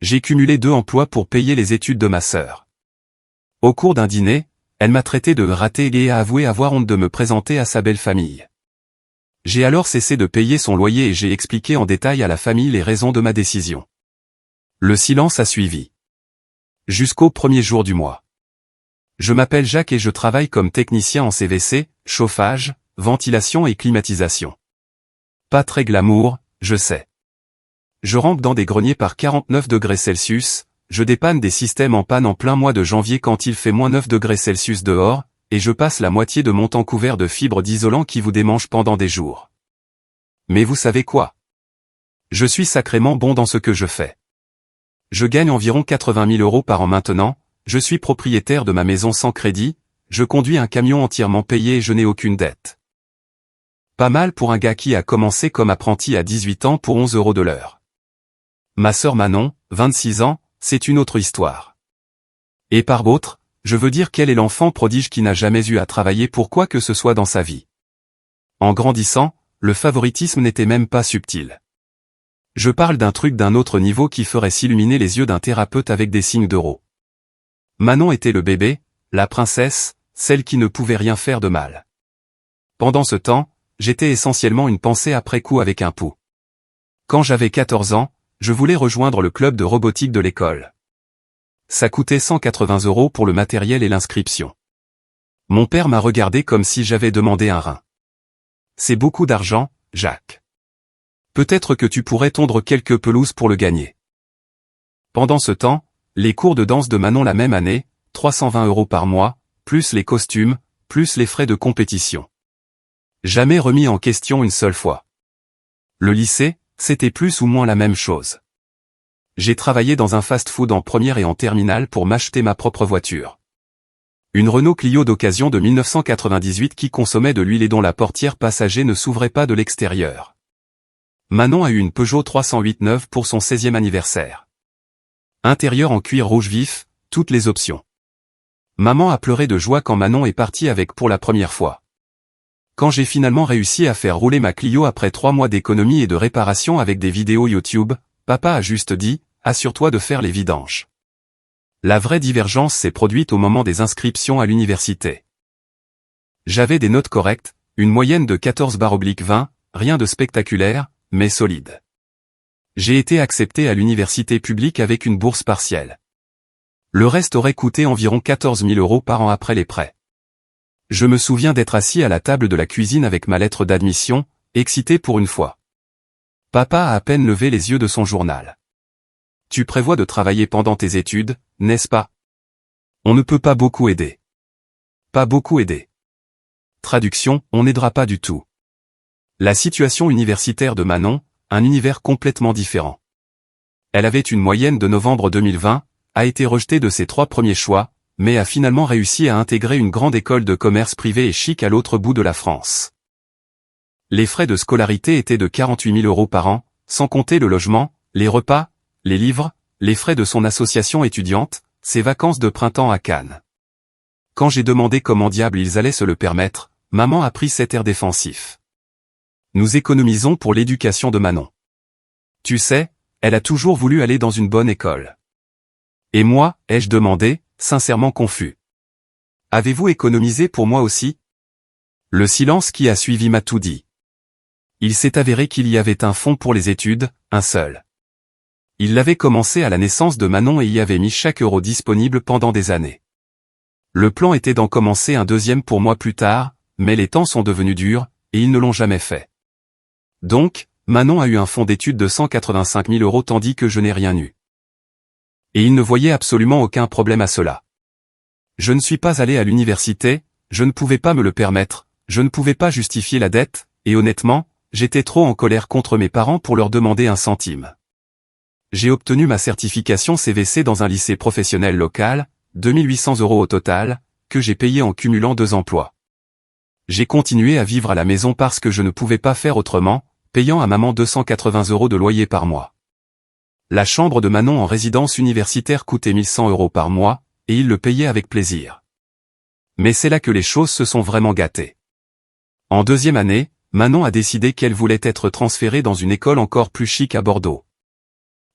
J'ai cumulé 2 emplois pour payer les études de ma sœur. Au cours d'un dîner, elle m'a traité de raté et a avoué avoir honte de me présenter à sa belle famille. J'ai alors cessé de payer son loyer et j'ai expliqué en détail à la famille les raisons de ma décision. Le silence a suivi. Jusqu'au premier jour du mois. Je m'appelle Jacques et je travaille comme technicien en CVC, chauffage, ventilation et climatisation. Pas très glamour, je sais. Je rampe dans des greniers par 49 degrés Celsius, je dépanne des systèmes en panne en plein mois de janvier quand il fait moins 9 degrés Celsius dehors, et je passe la moitié de mon temps couvert de fibres d'isolant qui vous démangent pendant des jours. Mais vous savez quoi? Je suis sacrément bon dans ce que je fais. Je gagne environ 80 000 € par an maintenant, je suis propriétaire de ma maison sans crédit, je conduis un camion entièrement payé et je n'ai aucune dette. Pas mal pour un gars qui a commencé comme apprenti à 18 ans pour 11 € de l'heure. Ma sœur Manon, 26 ans, c'est une autre histoire. Et par autre, je veux dire qu'elle est l'enfant prodige qui n'a jamais eu à travailler pour quoi que ce soit dans sa vie. En grandissant, le favoritisme n'était même pas subtil. Je parle d'un truc d'un autre niveau qui ferait s'illuminer les yeux d'un thérapeute avec des signes d'euro. Manon était le bébé, la princesse, celle qui ne pouvait rien faire de mal. Pendant ce temps, j'étais essentiellement une pensée après coup avec un pouls. Quand j'avais 14 ans, je voulais rejoindre le club de robotique de l'école. Ça coûtait 180 € pour le matériel et l'inscription. Mon père m'a regardé comme si j'avais demandé un rein. C'est beaucoup d'argent, Jacques. Peut-être que tu pourrais tondre quelques pelouses pour le gagner. Pendant ce temps, les cours de danse de Manon la même année, 320 € par mois, plus les costumes, plus les frais de compétition. Jamais remis en question une seule fois. Le lycée, c'était plus ou moins la même chose. J'ai travaillé dans un fast-food en première et en terminale pour m'acheter ma propre voiture. Une Renault Clio d'occasion de 1998 qui consommait de l'huile et dont la portière passager ne s'ouvrait pas de l'extérieur. Manon a eu une Peugeot 308 neuve pour son 16e anniversaire. Intérieur en cuir rouge vif, toutes les options. Maman a pleuré de joie quand Manon est partie avec pour la première fois. Quand j'ai finalement réussi à faire rouler ma Clio après 3 mois d'économie et de réparation avec des vidéos YouTube, papa a juste dit, assure-toi de faire les vidanges. La vraie divergence s'est produite au moment des inscriptions à l'université. J'avais des notes correctes, une moyenne de 14/20, rien de spectaculaire, mais solide. J'ai été accepté à l'université publique avec une bourse partielle. Le reste aurait coûté environ 14 000 € par an après les prêts. Je me souviens d'être assis à la table de la cuisine avec ma lettre d'admission, excité pour une fois. Papa a à peine levé les yeux de son journal. Tu prévois de travailler pendant tes études, n'est-ce pas? On ne peut pas beaucoup aider. Pas beaucoup aider. Traduction, on n'aidera pas du tout. La situation universitaire de Manon, un univers complètement différent. Elle avait une moyenne de novembre 2020, a été rejetée de ses 3 premiers choix, mais a finalement réussi à intégrer une grande école de commerce privée et chic à l'autre bout de la France. Les frais de scolarité étaient de 48 000 € par an, sans compter le logement, les repas, les livres, les frais de son association étudiante, ses vacances de printemps à Cannes. Quand j'ai demandé comment diable ils allaient se le permettre, maman a pris cet air défensif. Nous économisons pour l'éducation de Manon. Tu sais, elle a toujours voulu aller dans une bonne école. Et moi, ai-je demandé, sincèrement confus. Avez-vous économisé pour moi aussi? Le silence qui a suivi m'a tout dit. Il s'est avéré qu'il y avait un fonds pour les études, un seul. Il l'avait commencé à la naissance de Manon et y avait mis chaque euro disponible pendant des années. Le plan était d'en commencer un deuxième pour moi plus tard, mais les temps sont devenus durs, et ils ne l'ont jamais fait. Donc, Manon a eu un fonds d'études de 185 000 € tandis que je n'ai rien eu. Et il ne voyait absolument aucun problème à cela. Je ne suis pas allé à l'université, je ne pouvais pas me le permettre, je ne pouvais pas justifier la dette, et honnêtement, j'étais trop en colère contre mes parents pour leur demander un centime. J'ai obtenu ma certification CVC dans un lycée professionnel local, 2 800 € au total, que j'ai payé en cumulant 2 emplois. J'ai continué à vivre à la maison parce que je ne pouvais pas faire autrement, payant à maman 280 € de loyer par mois. La chambre de Manon en résidence universitaire coûtait 1 100 € par mois, et il le payait avec plaisir. Mais c'est là que les choses se sont vraiment gâtées. En 2e année, Manon a décidé qu'elle voulait être transférée dans une école encore plus chic à Bordeaux.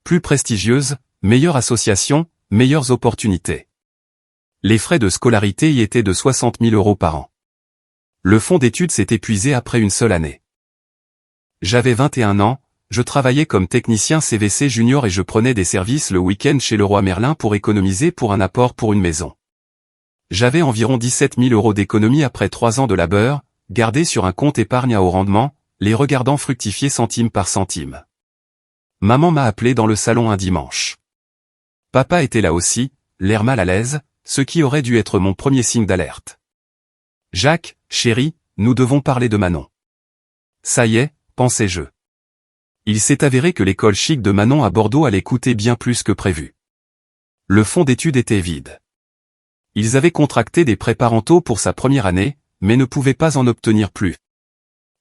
Plus prestigieuse, meilleure association, meilleures opportunités. Les frais de scolarité y étaient de 60 000 € par an. Le fonds d'études s'est épuisé après une seule année. J'avais 21 ans, je travaillais comme technicien CVC junior et je prenais des services le week-end chez Leroy Merlin pour économiser pour un apport pour une maison. J'avais environ 17 000 € d'économie après 3 ans de labeur, gardés sur un compte épargne à haut rendement, les regardant fructifier centime par centime. Maman m'a appelé dans le salon un dimanche. Papa était là aussi, l'air mal à l'aise, ce qui aurait dû être mon premier signe d'alerte. « Jacques, chéri, nous devons parler de Manon. » Ça y est, pensais-je. Il s'est avéré que l'école chic de Manon à Bordeaux allait coûter bien plus que prévu. Le fonds d'études était vide. Ils avaient contracté des prêts parentaux pour sa première année, mais ne pouvaient pas en obtenir plus.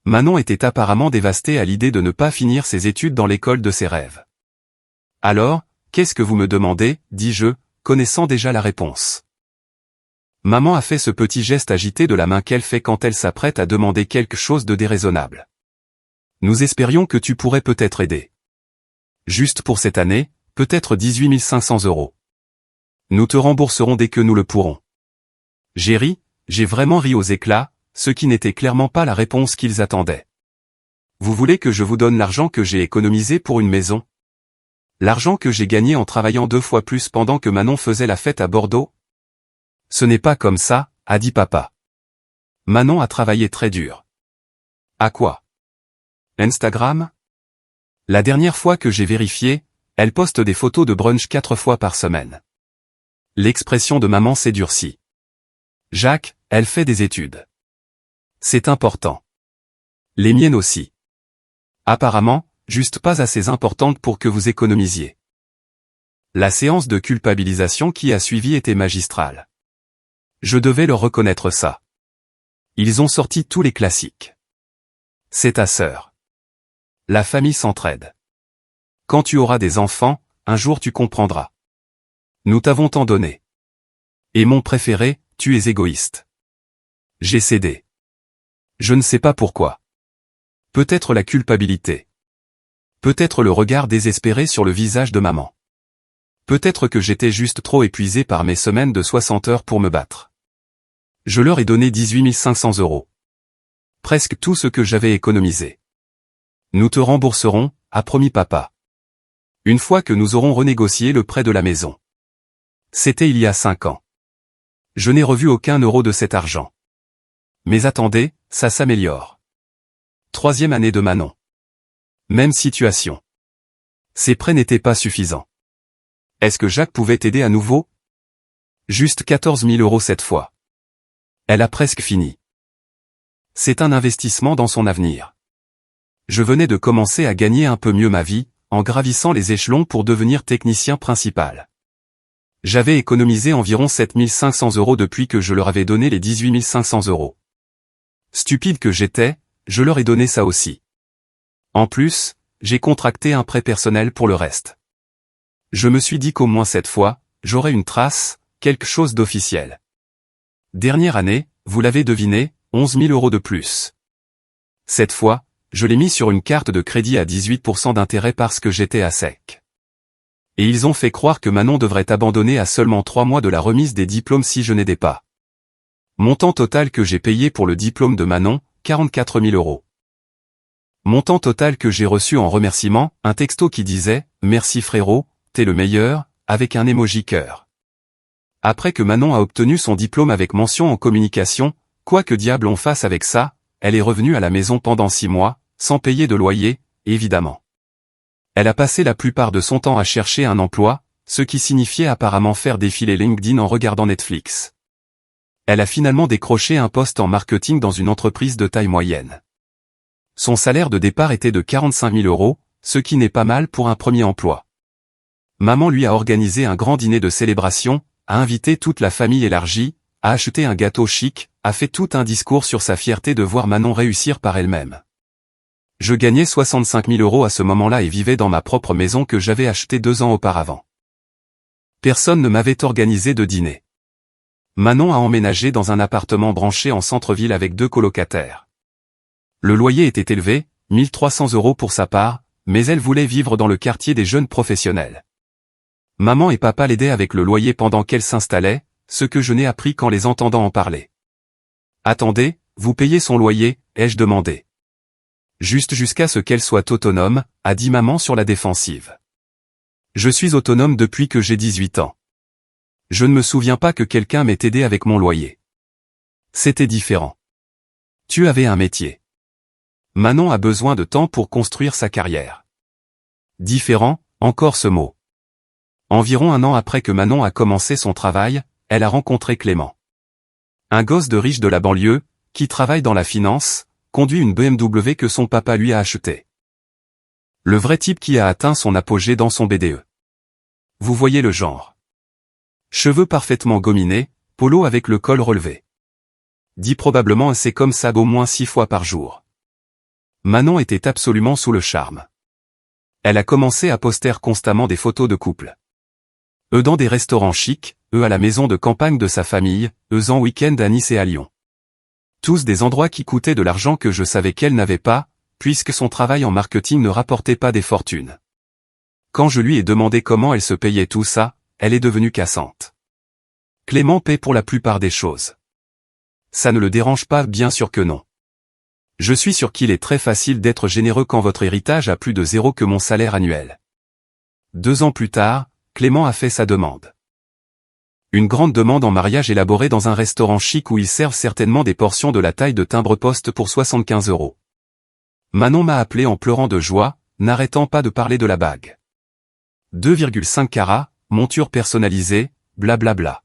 Manon était apparemment dévastée à l'idée de ne pas finir ses études dans l'école de ses rêves. « Alors, qu'est-ce que vous me demandez ?» dis-je, connaissant déjà la réponse. Maman a fait ce petit geste agité de la main qu'elle fait quand elle s'apprête à demander quelque chose de déraisonnable. « Nous espérions que tu pourrais peut-être aider. Juste pour cette année, peut-être 18 500 €. Nous te rembourserons dès que nous le pourrons. » J'ai ri, j'ai vraiment ri aux éclats, ce qui n'était clairement pas la réponse qu'ils attendaient. « Vous voulez que je vous donne l'argent que j'ai économisé pour une maison ? L'argent que j'ai gagné en travaillant 2 fois plus pendant que Manon faisait la fête à Bordeaux ? Ce n'est pas comme ça, a dit papa. Manon a travaillé très dur. À quoi ? Instagram ? La dernière fois que j'ai vérifié, elle poste des photos de brunch 4 fois par semaine. L'expression de maman s'est durcie. Jacques, elle fait des études. C'est important. Les miennes aussi. Apparemment, juste pas assez importante pour que vous économisiez. La séance de culpabilisation qui a suivi était magistrale. Je devais leur reconnaître ça. Ils ont sorti tous les classiques. C'est ta sœur. La famille s'entraide. Quand tu auras des enfants, un jour tu comprendras. Nous t'avons tant donné. Et mon préféré, tu es égoïste. J'ai cédé. Je ne sais pas pourquoi. Peut-être la culpabilité. Peut-être le regard désespéré sur le visage de maman. Peut-être que j'étais juste trop épuisé par mes semaines de 60 heures pour me battre. Je leur ai donné 18 500 €. Presque tout ce que j'avais économisé. Nous te rembourserons, a promis papa. Une fois que nous aurons renégocié le prêt de la maison. C'était il y a 5 ans. Je n'ai revu aucun euro de cet argent. Mais attendez, ça s'améliore. 3e année de Manon. Même situation. Ces prêts n'étaient pas suffisants. Est-ce que Jacques pouvait aider à nouveau ? Juste 14 000 € cette fois. Elle a presque fini. C'est un investissement dans son avenir. Je venais de commencer à gagner un peu mieux ma vie, en gravissant les échelons pour devenir technicien principal. J'avais économisé environ 7 500 € depuis que je leur avais donné les 18 500 €. Stupide que j'étais, je leur ai donné ça aussi. En plus, j'ai contracté un prêt personnel pour le reste. Je me suis dit qu'au moins cette fois, j'aurais une trace, quelque chose d'officiel. Dernière année, vous l'avez deviné, 11 000 € de plus. Cette fois, je l'ai mis sur une carte de crédit à 18% d'intérêt parce que j'étais à sec. Et ils ont fait croire que Manon devrait abandonner à seulement 3 mois de la remise des diplômes si je n'aidais pas. Montant total que j'ai payé pour le diplôme de Manon, 44 000 €. Montant total que j'ai reçu en remerciement, un texto qui disait « Merci frérot, t'es le meilleur », avec un emoji cœur. Après que Manon a obtenu son diplôme avec mention en communication, quoi que diable on fasse avec ça, elle est revenue à la maison pendant 6 mois, sans payer de loyer, évidemment. Elle a passé la plupart de son temps à chercher un emploi, ce qui signifiait apparemment faire défiler LinkedIn en regardant Netflix. Elle a finalement décroché un poste en marketing dans une entreprise de taille moyenne. Son salaire de départ était de 45 000 €, ce qui n'est pas mal pour un premier emploi. Maman lui a organisé un grand dîner de célébration, a invité toute la famille élargie, a acheté un gâteau chic, a fait tout un discours sur sa fierté de voir Manon réussir par elle-même. Je gagnais 65 000 € à ce moment-là et vivais dans ma propre maison que j'avais achetée 2 ans auparavant. Personne ne m'avait organisé de dîner. Manon a emménagé dans un appartement branché en centre-ville avec 2 colocataires. Le loyer était élevé, 1 300 € pour sa part, mais elle voulait vivre dans le quartier des jeunes professionnels. Maman et papa l'aidaient avec le loyer pendant qu'elle s'installait, ce que je n'ai appris qu'en les entendant en parler. Attendez, vous payez son loyer, ai-je demandé. Juste jusqu'à ce qu'elle soit autonome, a dit maman sur la défensive. Je suis autonome depuis que j'ai 18 ans. Je ne me souviens pas que quelqu'un m'ait aidé avec mon loyer. C'était différent. Tu avais un métier. Manon a besoin de temps pour construire sa carrière. Différent, encore ce mot. Environ un an après que Manon a commencé son travail, elle a rencontré Clément. Un gosse de riche de la banlieue, qui travaille dans la finance, conduit une BMW que son papa lui a achetée. Le vrai type qui a atteint son apogée dans son BDE. Vous voyez le genre. Cheveux parfaitement gominés, polo avec le col relevé. Dit probablement assez comme ça au moins 6 fois par jour. Manon était absolument sous le charme. Elle a commencé à poster constamment des photos de couple. Eux dans des restaurants chics, eux à la maison de campagne de sa famille, eux en week-end à Nice et à Lyon. Tous des endroits qui coûtaient de l'argent que je savais qu'elle n'avait pas, puisque son travail en marketing ne rapportait pas des fortunes. Quand je lui ai demandé comment elle se payait tout ça, elle est devenue cassante. Clément paie pour la plupart des choses. Ça ne le dérange pas, bien sûr que non. Je suis sûr qu'il est très facile d'être généreux quand votre héritage a plus de 0 que mon salaire annuel. 2 ans plus tard, Clément a fait sa demande. Une grande demande en mariage élaborée dans un restaurant chic où ils servent certainement des portions de la taille de timbre-poste pour 75 €. Manon m'a appelé en pleurant de joie, n'arrêtant pas de parler de la bague. 2,5 carats, monture personnalisée, blablabla.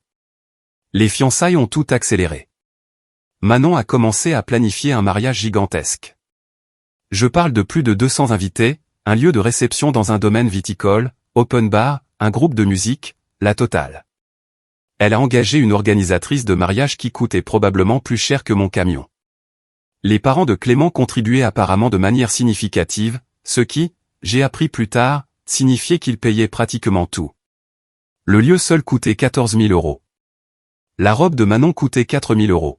Les fiançailles ont tout accéléré. Manon a commencé à planifier un mariage gigantesque. Je parle de plus de 200 invités, un lieu de réception dans un domaine viticole, open bar, un groupe de musique, la totale. Elle a engagé une organisatrice de mariage qui coûtait probablement plus cher que mon camion. Les parents de Clément contribuaient apparemment de manière significative, ce qui, j'ai appris plus tard, signifiait qu'ils payaient pratiquement tout. Le lieu seul coûtait 14 000 €. La robe de Manon coûtait 4 000 €.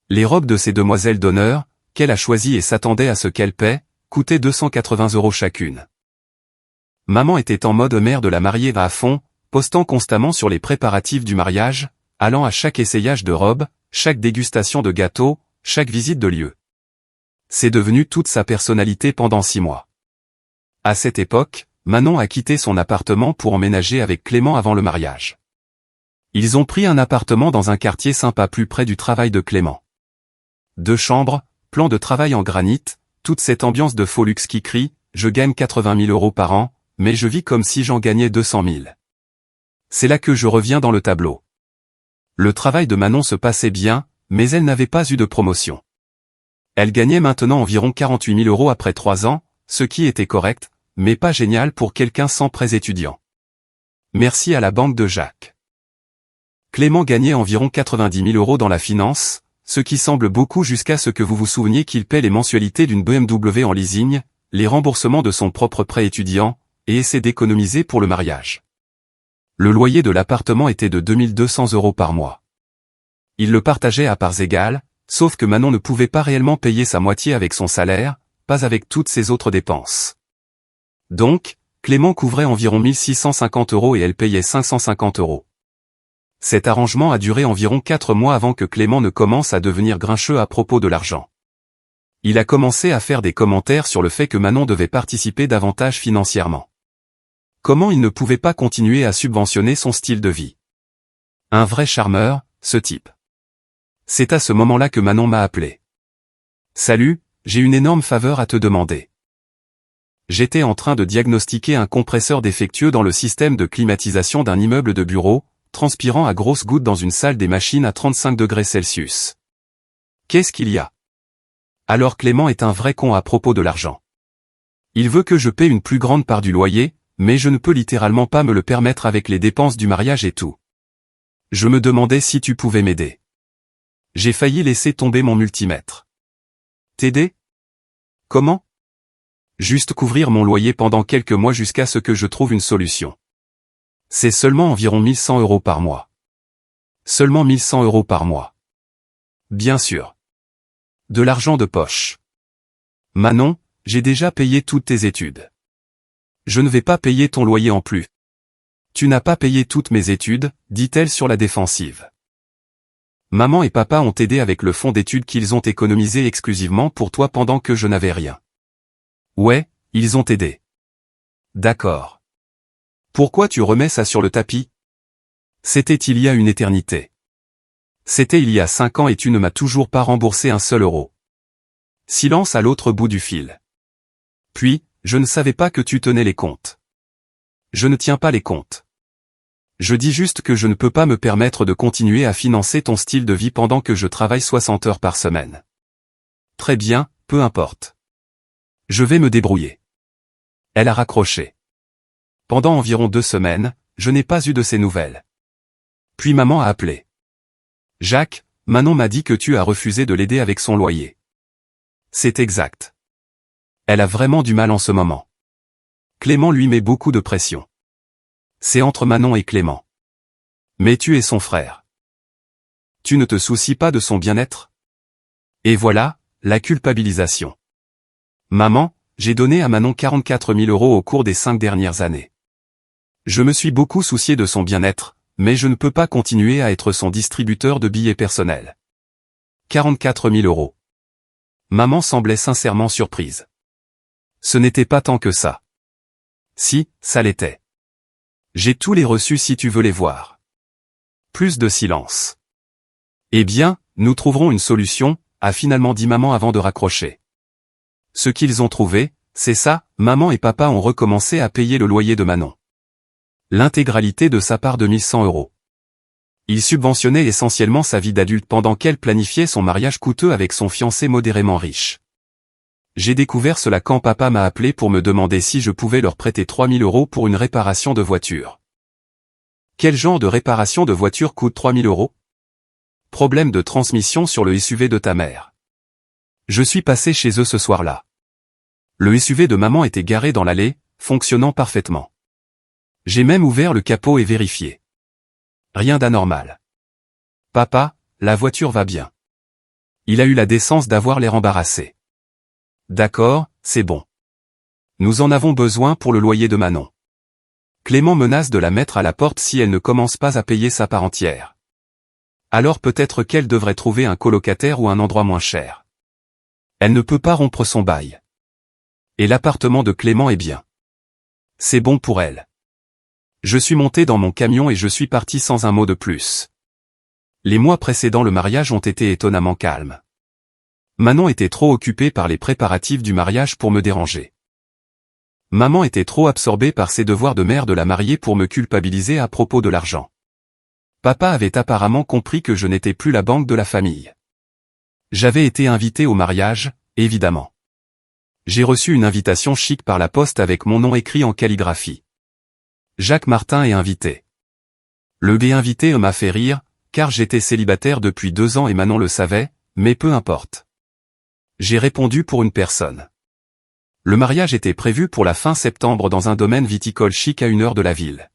Les robes de ces demoiselles d'honneur, qu'elle a choisies et s'attendait à ce qu'elles paient, coûtaient 280 € chacune. Maman était en mode mère de la mariée à fond, postant constamment sur les préparatifs du mariage, allant à chaque essayage de robe, chaque dégustation de gâteau, chaque visite de lieu. C'est devenu toute sa personnalité pendant 6 mois. À cette époque, Manon a quitté son appartement pour emménager avec Clément avant le mariage. Ils ont pris un appartement dans un quartier sympa plus près du travail de Clément. 2 chambres, plan de travail en granit, toute cette ambiance de faux luxe qui crie « Je gagne 80 000 € par an, mais je vis comme si j'en gagnais 200 000. » C'est là que je reviens dans le tableau. Le travail de Manon se passait bien, mais elle n'avait pas eu de promotion. Elle gagnait maintenant environ 48 000 € après 3 ans, ce qui était correct, mais pas génial pour quelqu'un sans prêts étudiants. Merci à la banque de Jacques. Clément gagnait environ 90 000 € dans la finance, ce qui semble beaucoup jusqu'à ce que vous vous souveniez qu'il paie les mensualités d'une BMW en leasing, les remboursements de son propre prêt étudiant, et essaie d'économiser pour le mariage. Le loyer de l'appartement était de 2 200 € par mois. Il le partageait à parts égales, sauf que Manon ne pouvait pas réellement payer sa moitié avec son salaire, pas avec toutes ses autres dépenses. Donc, Clément couvrait environ 1 650 € et elle payait 550 €. Cet arrangement a duré environ 4 mois avant que Clément ne commence à devenir grincheux à propos de l'argent. Il a commencé à faire des commentaires sur le fait que Manon devait participer davantage financièrement. Comment il ne pouvait pas continuer à subventionner son style de vie? Un vrai charmeur, ce type. C'est à ce moment-là que Manon m'a appelé. Salut, j'ai une énorme faveur à te demander. J'étais en train de diagnostiquer un compresseur défectueux dans le système de climatisation d'un immeuble de bureau, transpirant à grosses gouttes dans une salle des machines à 35 degrés Celsius. Qu'est-ce qu'il y a? Alors Clément est un vrai con à propos de l'argent. Il veut que je paie une plus grande part du loyer, mais je ne peux littéralement pas me le permettre avec les dépenses du mariage et tout. Je me demandais si tu pouvais m'aider. J'ai failli laisser tomber mon multimètre. T'aider? Comment? Juste couvrir mon loyer pendant quelques mois jusqu'à ce que je trouve une solution. C'est seulement environ 1 100 € par mois. Seulement 1 100 € par mois. Bien sûr. De l'argent de poche. Manon, j'ai déjà payé toutes tes études. Je ne vais pas payer ton loyer en plus. Tu n'as pas payé toutes mes études, dit-elle sur la défensive. Maman et papa ont aidé avec le fonds d'études qu'ils ont économisé exclusivement pour toi pendant que je n'avais rien. Ouais, ils ont aidé. D'accord. Pourquoi tu remets ça sur le tapis? C'était il y a une éternité. C'était il y a 5 ans et tu ne m'as toujours pas remboursé un seul euro. Silence à l'autre bout du fil. Puis, je ne savais pas que tu tenais les comptes. Je ne tiens pas les comptes. Je dis juste que je ne peux pas me permettre de continuer à financer ton style de vie pendant que je travaille 60 heures par semaine. Très bien, peu importe. Je vais me débrouiller. Elle a raccroché. Pendant environ 2 semaines, je n'ai pas eu de ses nouvelles. Puis maman a appelé. Jacques, Manon m'a dit que tu as refusé de l'aider avec son loyer. C'est exact. Elle a vraiment du mal en ce moment. Clément lui met beaucoup de pression. C'est entre Manon et Clément. Mais tu es son frère. Tu ne te soucies pas de son bien-être? Et voilà, la culpabilisation. Maman, j'ai donné à Manon 44 000 € au cours des 5 dernières années. Je me suis beaucoup soucié de son bien-être, mais je ne peux pas continuer à être son distributeur de billets personnels. 44 000 €. Maman semblait sincèrement surprise. Ce n'était pas tant que ça. Si, ça l'était. J'ai tous les reçus si tu veux les voir. Plus de silence. Eh bien, nous trouverons une solution, a finalement dit maman avant de raccrocher. Ce qu'ils ont trouvé, c'est ça, maman et papa ont recommencé à payer le loyer de Manon. L'intégralité de sa part de 1100 €. Il subventionnait essentiellement sa vie d'adulte pendant qu'elle planifiait son mariage coûteux avec son fiancé modérément riche. J'ai découvert cela quand papa m'a appelé pour me demander si je pouvais leur prêter 3 000 € pour une réparation de voiture. Quel genre de réparation de voiture coûte 3 000 €? Problème de transmission sur le SUV de ta mère. Je suis passé chez eux ce soir-là. Le SUV de maman était garé dans l'allée, fonctionnant parfaitement. J'ai même ouvert le capot et vérifié. Rien d'anormal. Papa, la voiture va bien. Il a eu la décence d'avoir l'air embarrassé. D'accord, c'est bon. Nous en avons besoin pour le loyer de Manon. Clément menace de la mettre à la porte si elle ne commence pas à payer sa part entière. Alors peut-être qu'elle devrait trouver un colocataire ou un endroit moins cher. Elle ne peut pas rompre son bail. Et l'appartement de Clément est bien. C'est bon pour elle. Je suis monté dans mon camion et je suis parti sans un mot de plus. Les mois précédant le mariage ont été étonnamment calmes. Manon était trop occupée par les préparatifs du mariage pour me déranger. Maman était trop absorbée par ses devoirs de mère de la mariée pour me culpabiliser à propos de l'argent. Papa avait apparemment compris que je n'étais plus la banque de la famille. J'avais été invité au mariage, évidemment. J'ai reçu une invitation chic par la poste avec mon nom écrit en calligraphie. Jacques Martin est invité. Le B invité m'a fait rire, car j'étais célibataire depuis 2 ans et Manon le savait, mais peu importe. J'ai répondu pour une personne. Le mariage était prévu pour la fin septembre dans un domaine viticole chic à 1 heure de la ville.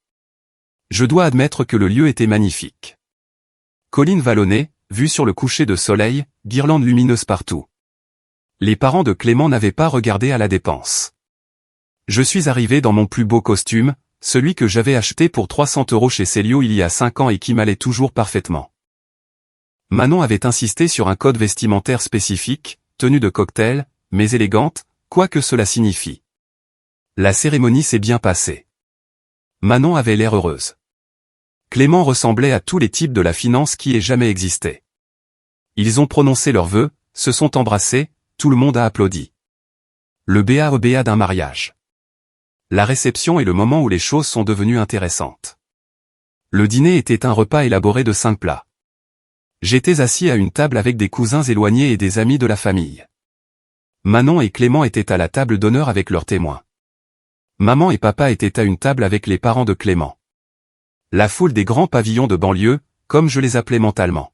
Je dois admettre que le lieu était magnifique. Collines vallonnées, vue sur le coucher de soleil, guirlandes lumineuses partout. Les parents de Clément n'avaient pas regardé à la dépense. Je suis arrivé dans mon plus beau costume, celui que j'avais acheté pour 300 € chez Célio il y a 5 ans et qui m'allait toujours parfaitement. Manon avait insisté sur un code vestimentaire spécifique, tenue de cocktail, mais élégante, quoi que cela signifie. La cérémonie s'est bien passée. Manon avait l'air heureuse. Clément ressemblait à tous les types de la finance qui aient jamais existé. Ils ont prononcé leurs vœux, se sont embrassés, tout le monde a applaudi. Le BA d'un mariage. La réception est le moment où les choses sont devenues intéressantes. Le dîner était un repas élaboré de 5 plats. J'étais assis à une table avec des cousins éloignés et des amis de la famille. Manon et Clément étaient à la table d'honneur avec leurs témoins. Maman et papa étaient à une table avec les parents de Clément. La foule des grands pavillons de banlieue, comme je les appelais mentalement.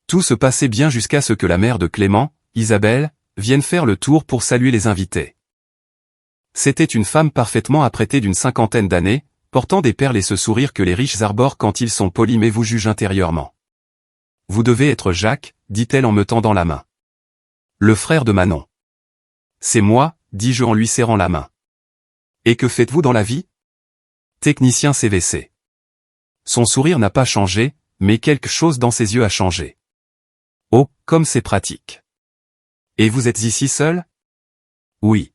Tout se passait bien jusqu'à ce que la mère de Clément, Isabelle, vienne faire le tour pour saluer les invités. C'était une femme parfaitement apprêtée d'une 50aine d'années, portant des perles et ce sourire que les riches arborent quand ils sont polis mais vous jugent intérieurement. Vous devez être Jacques, dit-elle en me tendant la main. Le frère de Manon. C'est moi, dis-je en lui serrant la main. Et que faites-vous dans la vie? Technicien CVC. Son sourire n'a pas changé, mais quelque chose dans ses yeux a changé. Oh, comme c'est pratique. Et vous êtes ici seul? Oui.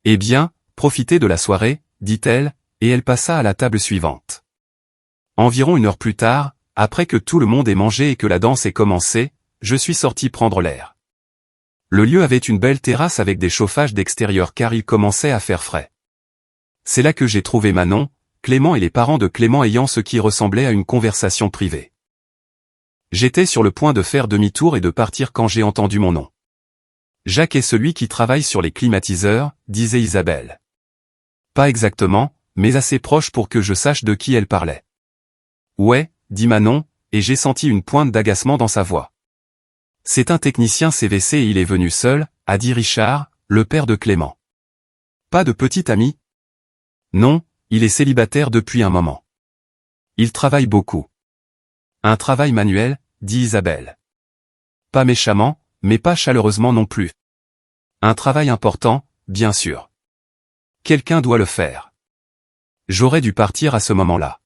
Eh bien, profitez de la soirée, dit-elle, et elle passa à la table suivante. Environ 1 heure plus tard, après que tout le monde ait mangé et que la danse ait commencé, je suis sorti prendre l'air. Le lieu avait une belle terrasse avec des chauffages d'extérieur car il commençait à faire frais. C'est là que j'ai trouvé Manon, Clément et les parents de Clément ayant ce qui ressemblait à une conversation privée. J'étais sur le point de faire demi-tour et de partir quand j'ai entendu mon nom. Jacques est celui qui travaille sur les climatiseurs, disait Isabelle. Pas exactement, mais assez proche pour que je sache de qui elle parlait. Ouais, dit Manon, et j'ai senti une pointe d'agacement dans sa voix. C'est un technicien CVC et il est venu seul, a dit Richard, le père de Clément. Pas de petit ami? Non, il est célibataire depuis un moment. Il travaille beaucoup. Un travail manuel, dit Isabelle. Pas méchamment, mais pas chaleureusement non plus. Un travail important, bien sûr. Quelqu'un doit le faire. J'aurais dû partir à ce moment-là.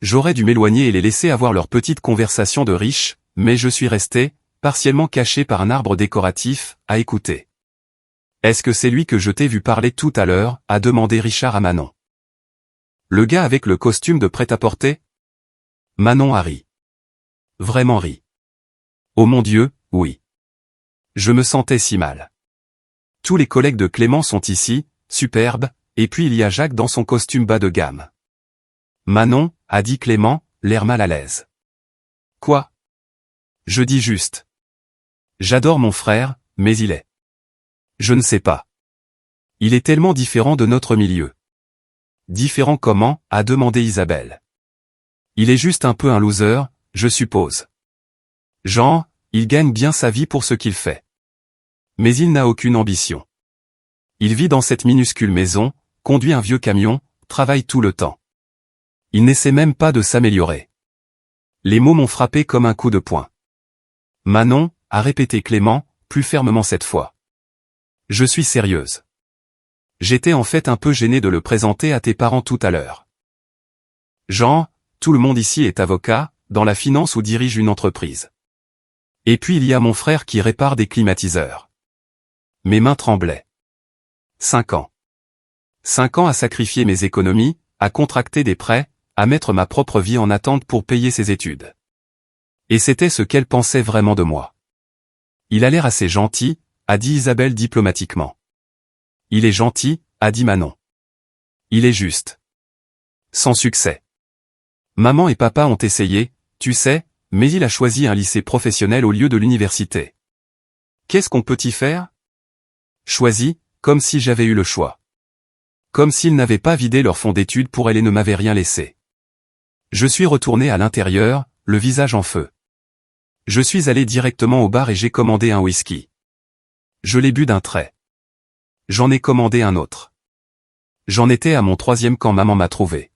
J'aurais dû m'éloigner et les laisser avoir leur petite conversation de riches, mais je suis resté, partiellement caché par un arbre décoratif, à écouter. Est-ce que c'est lui que je t'ai vu parler tout à l'heure, a demandé Richard à Manon. Le gars avec le costume de prêt-à-porter? Manon a ri. Vraiment ri. Oh mon Dieu, oui. Je me sentais si mal. Tous les collègues de Clément sont ici, superbes, et puis il y a Jacques dans son costume bas de gamme. Manon, a dit Clément, l'air mal à l'aise. Quoi? Je dis juste. J'adore mon frère, mais il est. Je ne sais pas. Il est tellement différent de notre milieu. Différent comment, a demandé Isabelle. Il est juste un peu un loser, je suppose. Genre, il gagne bien sa vie pour ce qu'il fait. Mais il n'a aucune ambition. Il vit dans cette minuscule maison, conduit un vieux camion, travaille tout le temps. Il n'essaie même pas de s'améliorer. Les mots m'ont frappé comme un coup de poing. Manon, a répété Clément, plus fermement cette fois. Je suis sérieuse. J'étais en fait un peu gêné de le présenter à tes parents tout à l'heure. Jean, tout le monde ici est avocat, dans la finance ou dirige une entreprise. Et puis il y a mon frère qui répare des climatiseurs. Mes mains tremblaient. 5 ans. 5 ans à sacrifier mes économies, à contracter des prêts, à mettre ma propre vie en attente pour payer ses études. Et c'était ce qu'elle pensait vraiment de moi. Il a l'air assez gentil, a dit Isabelle diplomatiquement. Il est gentil, a dit Manon. Il est juste. Sans succès. Maman et papa ont essayé, tu sais, mais il a choisi un lycée professionnel au lieu de l'université. Qu'est-ce qu'on peut y faire? Choisi, comme si j'avais eu le choix. Comme s'ils n'avaient pas vidé leur fonds d'études pour elle et ne m'avaient rien laissé. Je suis retourné à l'intérieur, le visage en feu. Je suis allé directement au bar et j'ai commandé un whisky. Je l'ai bu d'un trait. J'en ai commandé un autre. J'en étais à mon 3e quand maman m'a trouvé.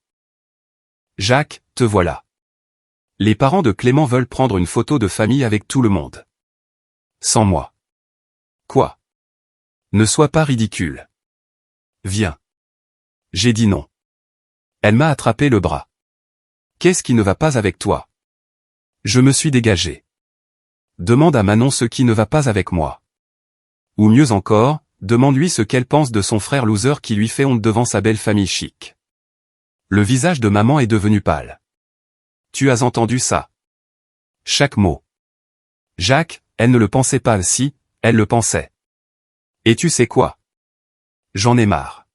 Jacques, te voilà. Les parents de Clément veulent prendre une photo de famille avec tout le monde. Sans moi. Quoi? Ne sois pas ridicule. Viens. J'ai dit non. Elle m'a attrapé le bras. Qu'est-ce qui ne va pas avec toi? Je me suis dégagé. Demande à Manon ce qui ne va pas avec moi. Ou mieux encore, demande-lui ce qu'elle pense de son frère loser qui lui fait honte devant sa belle famille chic. Le visage de maman est devenu pâle. Tu as entendu ça? Chaque mot. Jacques, elle ne le pensait pas si, elle le pensait. Et tu sais quoi? J'en ai marre.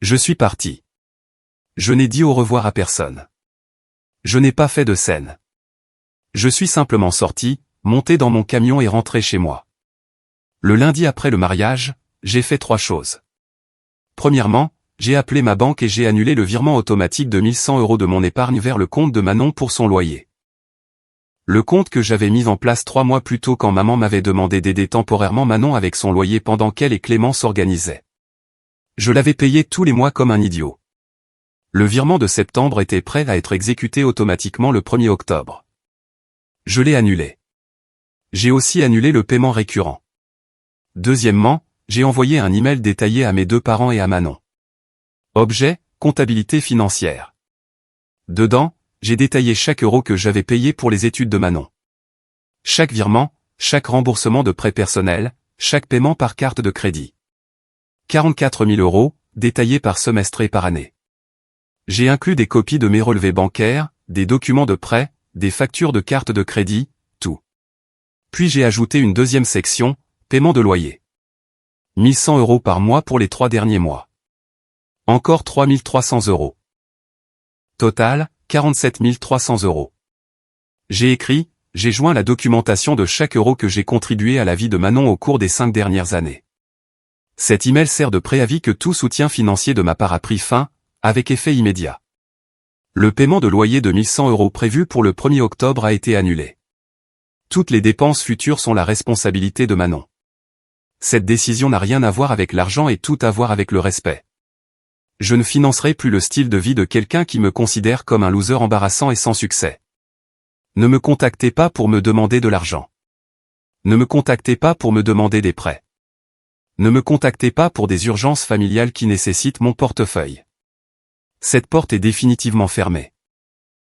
Je suis parti. Je n'ai dit au revoir à personne. Je n'ai pas fait de scène. Je suis simplement sorti, monté dans mon camion et rentré chez moi. Le lundi après le mariage, j'ai fait 3 choses. Premièrement, j'ai appelé ma banque et j'ai annulé le virement automatique de 1100 € de mon épargne vers le compte de Manon pour son loyer. Le compte que j'avais mis en place 3 mois plus tôt quand maman m'avait demandé d'aider temporairement Manon avec son loyer pendant qu'elle et Clément s'organisaient. Je l'avais payé tous les mois comme un idiot. Le virement de septembre était prêt à être exécuté automatiquement le 1er octobre. Je l'ai annulé. J'ai aussi annulé le paiement récurrent. Deuxièmement, j'ai envoyé un email détaillé à mes 2 parents et à Manon. Objet, comptabilité financière. Dedans, j'ai détaillé chaque euro que j'avais payé pour les études de Manon. Chaque virement, chaque remboursement de prêt personnel, chaque paiement par carte de crédit. 44 000 euros, détaillés par semestre et par année. J'ai inclus des copies de mes relevés bancaires, des documents de prêt, des factures de carte de crédit, tout. Puis j'ai ajouté une deuxième section, paiement de loyer. 1 100 euros par mois pour les 3 derniers mois. Encore 3 300 euros. Total, 47 300 euros. J'ai écrit, j'ai joint la documentation de chaque euro que j'ai contribué à la vie de Manon au cours des 5 dernières années. Cet email sert de préavis que tout soutien financier de ma part a pris fin, avec effet immédiat. Le paiement de loyer de 1 100 euros prévu pour le 1er octobre a été annulé. Toutes les dépenses futures sont la responsabilité de Manon. Cette décision n'a rien à voir avec l'argent et tout à voir avec le respect. Je ne financerai plus le style de vie de quelqu'un qui me considère comme un loser embarrassant et sans succès. Ne me contactez pas pour me demander de l'argent. Ne me contactez pas pour me demander des prêts. Ne me contactez pas pour des urgences familiales qui nécessitent mon portefeuille. Cette porte est définitivement fermée.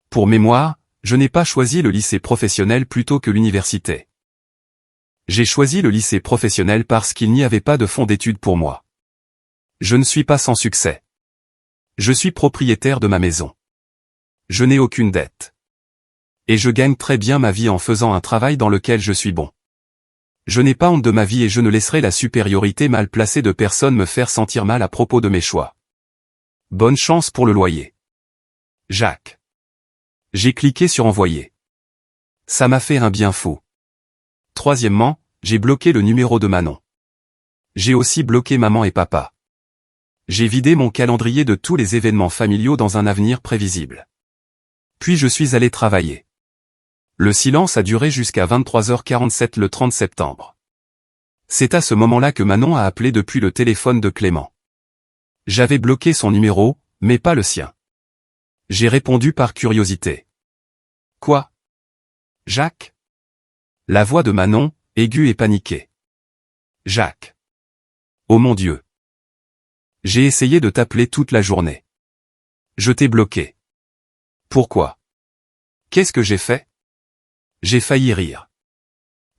Pour mémoire, je n'ai pas choisi le lycée professionnel plutôt que l'université. J'ai choisi le lycée professionnel parce qu'il n'y avait pas de fonds d'études pour moi. Je ne suis pas sans succès. Je suis propriétaire de ma maison. Je n'ai aucune dette. Et je gagne très bien ma vie en faisant un travail dans lequel je suis bon. Je n'ai pas honte de ma vie et je ne laisserai la supériorité mal placée de personne me faire sentir mal à propos de mes choix. Bonne chance pour le loyer. Jacques. J'ai cliqué sur envoyer. Ça m'a fait un bien fou. Troisièmement, j'ai bloqué le numéro de Manon. J'ai aussi bloqué maman et papa. J'ai vidé mon calendrier de tous les événements familiaux dans un avenir prévisible. Puis je suis allé travailler. Le silence a duré jusqu'à 23h47 le 30 septembre. C'est à ce moment-là que Manon a appelé depuis le téléphone de Clément. J'avais bloqué son numéro, mais pas le sien. J'ai répondu par curiosité. Quoi? Jacques? La voix de Manon, aiguë et paniquée. Jacques. Oh mon Dieu. J'ai essayé de t'appeler toute la journée. Je t'ai bloqué. Pourquoi? Qu'est-ce que j'ai fait? J'ai failli rire.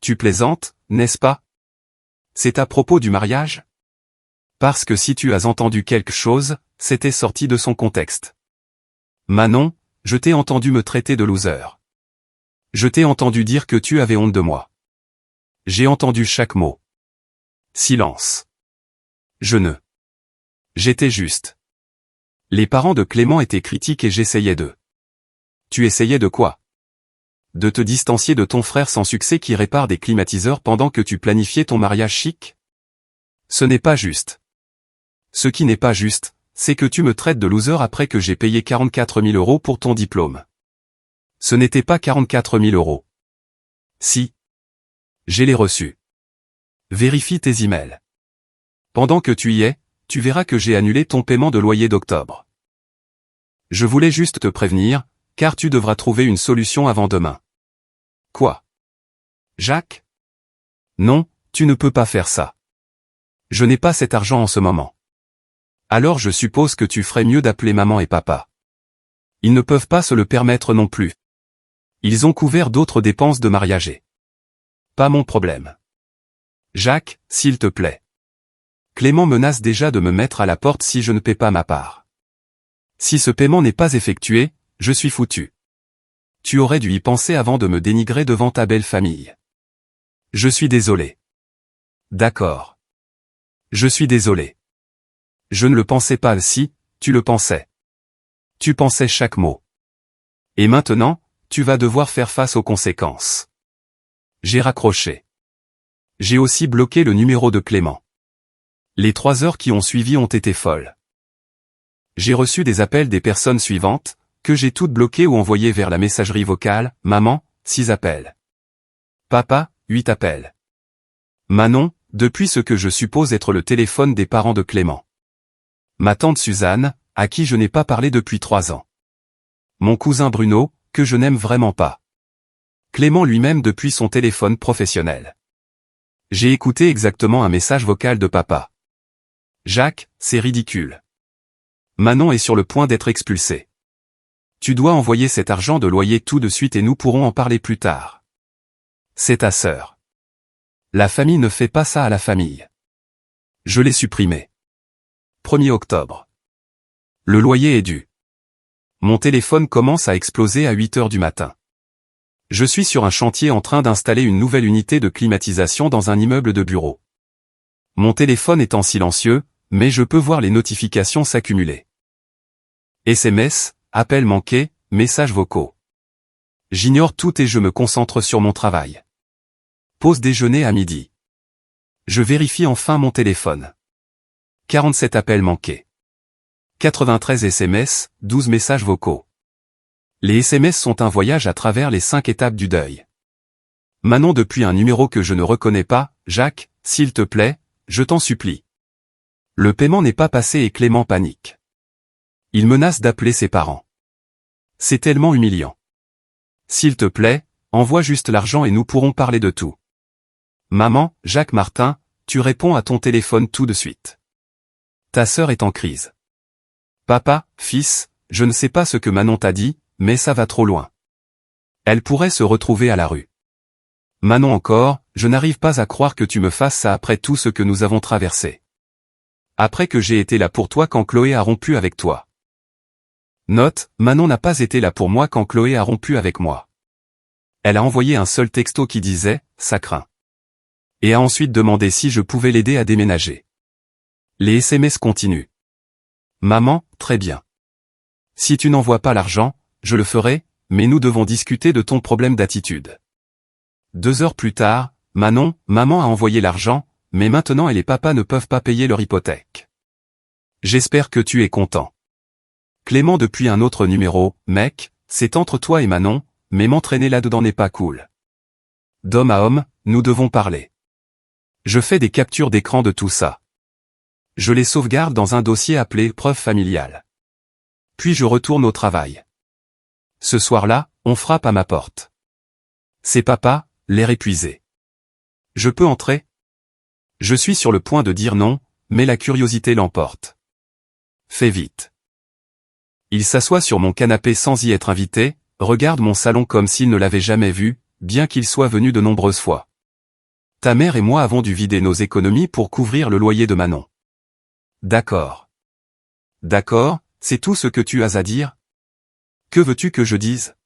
Tu plaisantes, n'est-ce pas? C'est à propos du mariage? Parce que si tu as entendu quelque chose, c'était sorti de son contexte. Manon, je t'ai entendu me traiter de loser. Je t'ai entendu dire que tu avais honte de moi. J'ai entendu chaque mot. Silence. Je ne. J'étais juste. Les parents de Clément étaient critiques et j'essayais de. Tu essayais de quoi? De te distancier de ton frère sans succès qui répare des climatiseurs pendant que tu planifiais ton mariage chic? Ce n'est pas juste. Ce qui n'est pas juste, c'est que tu me traites de loser après que j'ai payé 44 000 euros pour ton diplôme. Ce n'était pas 44 000 euros. Si. J'ai les reçus. Vérifie tes emails. Pendant que tu y es, tu verras que j'ai annulé ton paiement de loyer d'octobre. Je voulais juste te prévenir, car tu devras trouver une solution avant demain. Quoi? Jacques? Non, tu ne peux pas faire ça. Je n'ai pas cet argent en ce moment. Alors je suppose que tu ferais mieux d'appeler maman et papa. Ils ne peuvent pas se le permettre non plus. Ils ont couvert d'autres dépenses de mariage. Pas mon problème. Jacques, s'il te plaît. Clément menace déjà de me mettre à la porte si je ne paie pas ma part. Si ce paiement n'est pas effectué, je suis foutu. Tu aurais dû y penser avant de me dénigrer devant ta belle famille. Je suis désolé. D'accord. Je suis désolé. Je ne le pensais pas si, tu le pensais. Tu pensais chaque mot. Et maintenant, tu vas devoir faire face aux conséquences. J'ai raccroché. J'ai aussi bloqué le numéro de Clément. Les 3 heures qui ont suivi ont été folles. J'ai reçu des appels des personnes suivantes, que j'ai toutes bloquées ou envoyées vers la messagerie vocale, maman, 6 appels. Papa, 8 appels. Manon, depuis ce que je suppose être le téléphone des parents de Clément. Ma tante Suzanne, à qui je n'ai pas parlé depuis 3 ans. Mon cousin Bruno, que je n'aime vraiment pas. Clément lui-même depuis son téléphone professionnel. J'ai écouté exactement un message vocal de papa. Jacques, c'est ridicule. Manon est sur le point d'être expulsée. Tu dois envoyer cet argent de loyer tout de suite et nous pourrons en parler plus tard. C'est ta sœur. La famille ne fait pas ça à la famille. Je l'ai supprimé. 1er octobre. Le loyer est dû. Mon téléphone commence à exploser à 8 heures du matin. Je suis sur un chantier en train d'installer une nouvelle unité de climatisation dans un immeuble de bureau. Mon téléphone est en silencieux, mais je peux voir les notifications s'accumuler. SMS, appels manqués, messages vocaux. J'ignore tout et je me concentre sur mon travail. Pause déjeuner à midi. Je vérifie enfin mon téléphone. 47 appels manqués. 93 SMS, 12 messages vocaux. Les SMS sont un voyage à travers les 5 étapes du deuil. Manon depuis un numéro que je ne reconnais pas, Jacques, s'il te plaît, je t'en supplie. Le paiement n'est pas passé et Clément panique. Il menace d'appeler ses parents. C'est tellement humiliant. S'il te plaît, envoie juste l'argent et nous pourrons parler de tout. Maman, Jacques Martin, tu réponds à ton téléphone tout de suite. Ta sœur est en crise. Papa, fils, je ne sais pas ce que Manon t'a dit, mais ça va trop loin. Elle pourrait se retrouver à la rue. Manon encore, je n'arrive pas à croire que tu me fasses ça après tout ce que nous avons traversé. Après que j'ai été là pour toi quand Chloé a rompu avec toi. Note, Manon n'a pas été là pour moi quand Chloé a rompu avec moi. Elle a envoyé un seul texto qui disait « ça craint » et a ensuite demandé si je pouvais l'aider à déménager. Les SMS continuent. Maman, très bien. Si tu n'envoies pas l'argent, je le ferai, mais nous devons discuter de ton problème d'attitude. 2 heures plus tard, Manon, maman a envoyé l'argent, mais maintenant elle et papa ne peuvent pas payer leur hypothèque. J'espère que tu es content. Clément depuis un autre numéro, mec, c'est entre toi et Manon, mais m'entraîner là-dedans n'est pas cool. D'homme à homme, nous devons parler. Je fais des captures d'écran de tout ça. Je les sauvegarde dans un dossier appelé « preuve familiale ». Puis je retourne au travail. Ce soir-là, on frappe à ma porte. C'est papa, l'air épuisé. Je peux entrer? Je suis sur le point de dire non, mais la curiosité l'emporte. Fais vite. Il s'assoit sur mon canapé sans y être invité, regarde mon salon comme s'il ne l'avait jamais vu, bien qu'il soit venu de nombreuses fois. Ta mère et moi avons dû vider nos économies pour couvrir le loyer de Manon. D'accord. D'accord, c'est tout ce que tu as à dire? Que veux-tu que je dise?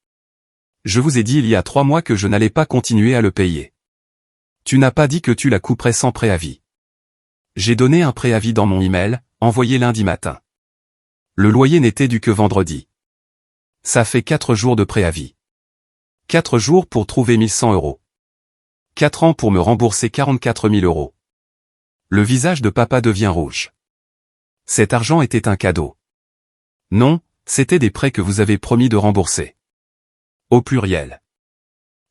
Je vous ai dit il y a 3 mois que je n'allais pas continuer à le payer. Tu n'as pas dit que tu la couperais sans préavis. J'ai donné un préavis dans mon email, envoyé lundi matin. Le loyer n'était dû que vendredi. Ça fait 4 jours de préavis. 4 jours pour trouver 1100 €. 4 ans pour me rembourser 44 000 €. Le visage de papa devient rouge. Cet argent était un cadeau. Non, c'était des prêts que vous avez promis de rembourser. Au pluriel.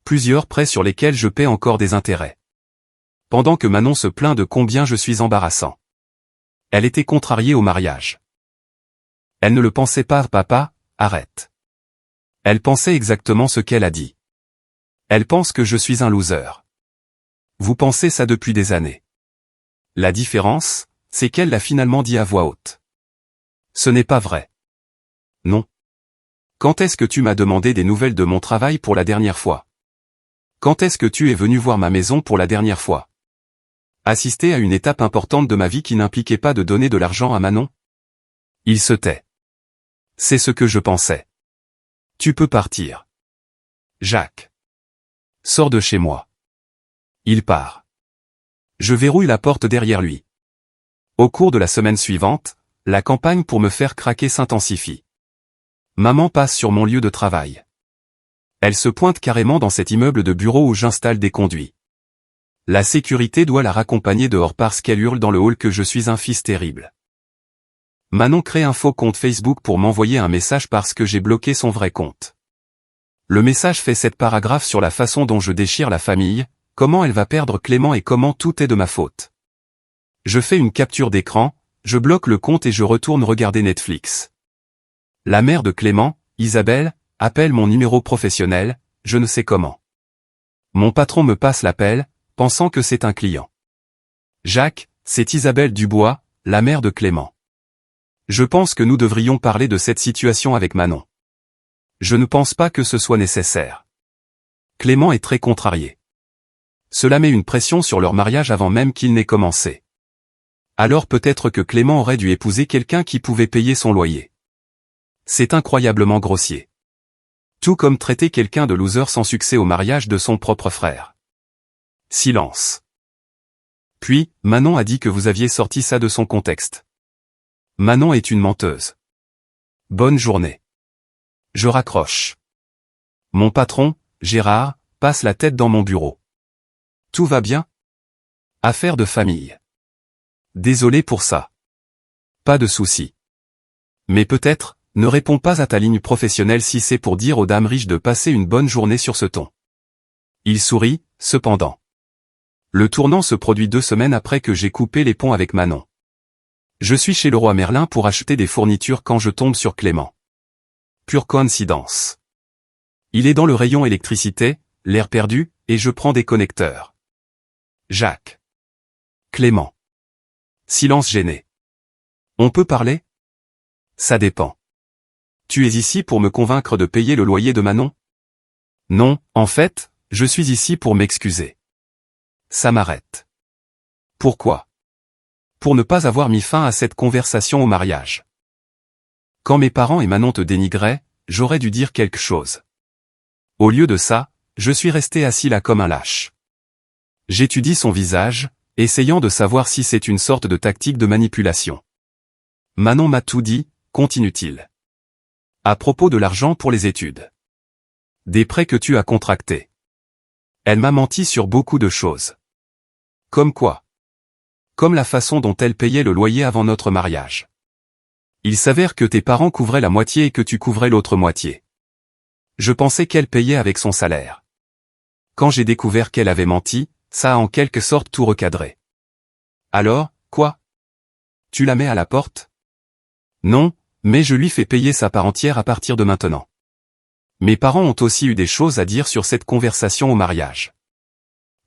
Plusieurs prêts sur lesquels je paie encore des intérêts. Pendant que Manon se plaint de combien je suis embarrassant. Elle était contrariée au mariage. Elle ne le pensait pas, papa, arrête. Elle pensait exactement ce qu'elle a dit. Elle pense que je suis un loser. Vous pensez ça depuis des années. La différence, c'est qu'elle l'a finalement dit à voix haute. Ce n'est pas vrai. Non. Quand est-ce que tu m'as demandé des nouvelles de mon travail pour la dernière fois? Quand est-ce que tu es venu voir ma maison pour la dernière fois? Assister à une étape importante de ma vie qui n'impliquait pas de donner de l'argent à Manon? Il se tait. C'est ce que je pensais. Tu peux partir. Jacques. Sors de chez moi. Il part. Je verrouille la porte derrière lui. Au cours de la semaine suivante, la campagne pour me faire craquer s'intensifie. Maman passe sur mon lieu de travail. Elle se pointe carrément dans cet immeuble de bureau où j'installe des conduits. La sécurité doit la raccompagner dehors parce qu'elle hurle dans le hall que je suis un fils terrible. Manon crée un faux compte Facebook pour m'envoyer un message parce que j'ai bloqué son vrai compte. Le message fait 7 paragraphes sur la façon dont je déchire la famille, comment elle va perdre Clément et comment tout est de ma faute. Je fais une capture d'écran, je bloque le compte et je retourne regarder Netflix. La mère de Clément, Isabelle, appelle mon numéro professionnel, je ne sais comment. Mon patron me passe l'appel, pensant que c'est un client. Jacques, c'est Isabelle Dubois, la mère de Clément. Je pense que nous devrions parler de cette situation avec Manon. Je ne pense pas que ce soit nécessaire. Clément est très contrarié. Cela met une pression sur leur mariage avant même qu'il n'ait commencé. Alors peut-être que Clément aurait dû épouser quelqu'un qui pouvait payer son loyer. C'est incroyablement grossier. Tout comme traiter quelqu'un de loser sans succès au mariage de son propre frère. Silence. Puis, Manon a dit que vous aviez sorti ça de son contexte. Manon est une menteuse. Bonne journée. Je raccroche. Mon patron, Gérard, passe la tête dans mon bureau. Tout va bien? Affaire de famille. Désolé pour ça. Pas de souci. Mais peut-être, ne réponds pas à ta ligne professionnelle si c'est pour dire aux dames riches de passer une bonne journée sur ce ton. Il sourit, cependant. Le tournant se produit 2 semaines après que j'ai coupé les ponts avec Manon. Je suis chez Leroy Merlin pour acheter des fournitures quand je tombe sur Clément. Pure coïncidence. Il est dans le rayon électricité, l'air perdu, et je prends des connecteurs. Jacques. Clément. Silence gêné. On peut parler? Ça dépend. Tu es ici pour me convaincre de payer le loyer de Manon? Non, en fait, je suis ici pour m'excuser. Ça m'arrête. Pourquoi? Pour ne pas avoir mis fin à cette conversation au mariage. Quand mes parents et Manon te dénigraient, j'aurais dû dire quelque chose. Au lieu de ça, je suis resté assis là comme un lâche. J'étudie son visage, essayant de savoir si c'est une sorte de tactique de manipulation. Manon m'a tout dit, continue-t-il. À propos de l'argent pour les études. Des prêts que tu as contractés. Elle m'a menti sur beaucoup de choses. Comme quoi? Comme la façon dont elle payait le loyer avant notre mariage. Il s'avère que tes parents couvraient la moitié et que tu couvrais l'autre moitié. Je pensais qu'elle payait avec son salaire. Quand j'ai découvert qu'elle avait menti, ça a en quelque sorte tout recadré. Alors, quoi? Tu la mets à la porte? Non, mais je lui fais payer sa part entière à partir de maintenant. Mes parents ont aussi eu des choses à dire sur cette conversation au mariage.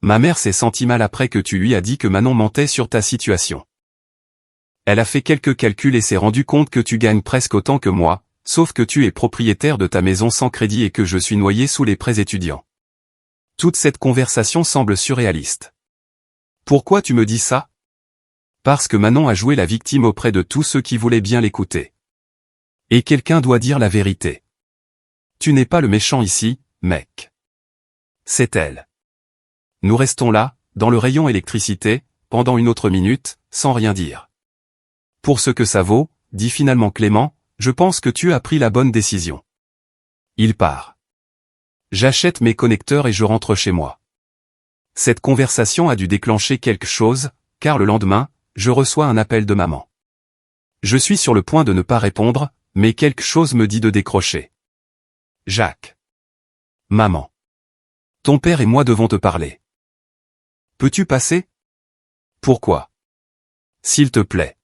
Ma mère s'est sentie mal après que tu lui as dit que Manon mentait sur ta situation. Elle a fait quelques calculs et s'est rendue compte que tu gagnes presque autant que moi, sauf que tu es propriétaire de ta maison sans crédit et que je suis noyé sous les prêts étudiants. Toute cette conversation semble surréaliste. Pourquoi tu me dis ça? Parce que Manon a joué la victime auprès de tous ceux qui voulaient bien l'écouter. Et quelqu'un doit dire la vérité. Tu n'es pas le méchant ici, mec. C'est elle. Nous restons là, dans le rayon électricité, pendant une autre minute, sans rien dire. Pour ce que ça vaut, dit finalement Clément, je pense que tu as pris la bonne décision. Il part. J'achète mes connecteurs et je rentre chez moi. Cette conversation a dû déclencher quelque chose, car le lendemain, je reçois un appel de maman. Je suis sur le point de ne pas répondre, mais quelque chose me dit de décrocher. Jacques. Maman. Ton père et moi devons te parler. Peux-tu passer? Pourquoi? S'il te plaît.